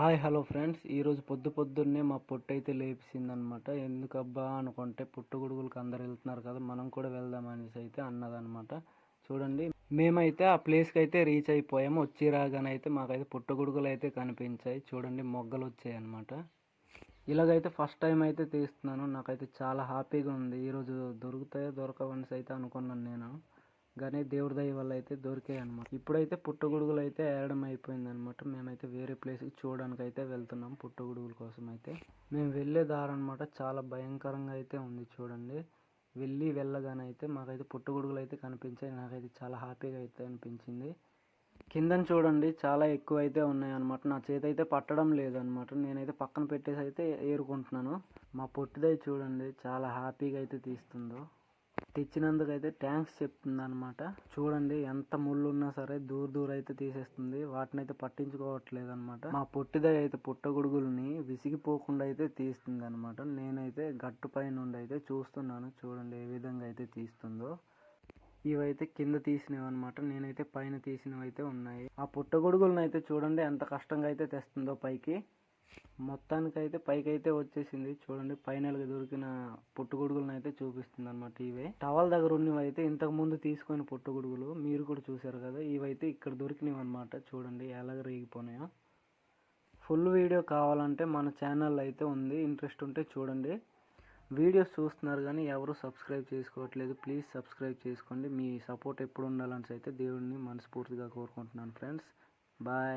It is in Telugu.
హలో ఫ్రెండ్స్, ఈరోజు పొద్దున్నే మా పొట్టయితే లేపిసిందనమాట. ఎందుకబ్బా అనుకుంటే పుట్టగొడుగులకి అందరు వెళ్తున్నారు కదా, మనం కూడా వెళ్దాం అనేసి అయితే అన్నదనమాట. చూడండి, మేమైతే ఆ ప్లేస్కి అయితే రీచ్ అయిపోయాము. వచ్చి రాగానైతే మాకైతే పుట్టగొడుగులు అయితే కనిపించాయి. చూడండి, మొగ్గలు వచ్చాయి అనమాట. ఇలాగైతే ఫస్ట్ టైం అయితే తీస్తున్నాను. నాకైతే చాలా హ్యాపీగా ఉంది. ఈరోజు దొరుకుతాయో దొరకవనేసి అయితే అనుకున్నాను నేను, కానీ దేవుడి దయ వల్ల అయితే దొరికాయి అనమాట. ఇప్పుడైతే పుట్టగొడుగులు అయితే ఏరడం అయిపోయింది అనమాట. మేమైతే వేరే ప్లేస్కి చూడడానికి అయితే వెళ్తున్నాం. పుట్టగొడుగుల కోసం అయితే మేము వెళ్ళే దారి అనమాట. చాలా భయంకరంగా అయితే ఉంది. చూడండి, వెళ్ళగానే అయితే మాకైతే పుట్టగొడుగులు అయితే కనిపించాయి. నాకైతే చాలా హ్యాపీగా అయితే అనిపించింది. కిందని చూడండి, చాలా ఎక్కువ అయితే ఉన్నాయన్నమాట. నా చేతి అయితే పట్టడం లేదనమాట. నేనైతే పక్కన పెట్టేసి అయితే ఏరుకుంటున్నాను. మా పొట్టిదై చూడండి, చాలా హ్యాపీగా అయితే తీస్తుందో. తెచ్చినందుకైతే థ్యాంక్స్ చెప్తుంది అనమాట. చూడండి, ఎంత ముళ్ళు ఉన్నా సరే దూర అయితే తీసేస్తుంది. వాటిని అయితే పట్టించుకోవట్లేదు అనమాట. మా పొట్టిదై అయితే పుట్టగొడుగుల్ని విసిగిపోకుండా అయితే తీస్తుంది అనమాట. నేనైతే గట్టు పై నుండి అయితే చూస్తున్నాను. చూడండి ఏ విధంగా అయితే తీస్తుందో. ఇవైతే కింద తీసినవి అనమాట. నేనైతే పైన తీసినవి అయితే ఉన్నాయి. ఆ పుట్టగొడుగులను అయితే చూడండి ఎంత కష్టంగా అయితే తెస్తుందో పైకి. మొత్తానికైతే పైకి అయితే వచ్చేసింది. చూడండి, పైనలుగా దొరికిన పుట్టగొడుగులను అయితే చూపిస్తుంది అనమాట. ఇవే టవల్ దగ్గర ఉన్నవి అయితే ఇంతకు ముందు తీసుకొని పుట్టగొడుగులు మీరు కూడా చూసారు కదా. ఇవైతే ఇక్కడ దొరికినవి అనమాట. చూడండి ఎలాగ రేగిపోయినాయో. ఫుల్ వీడియో కావాలంటే మన ఛానల్ అయితే ఉంది, ఇంట్రెస్ట్ ఉంటే చూడండి. వీడియోస్ చూస్తున్నారు కానీ ఎవరు సబ్స్క్రైబ్ చేసుకోవట్లేదు. ప్లీజ్ సబ్స్క్రైబ్ చేసుకోండి. మీ సపోర్ట్ ఎప్పుడు ఉండాలని అయితే దేవుడిని మనస్ఫూర్తిగా కోరుకుంటున్నాను ఫ్రెండ్స్. బాయ్.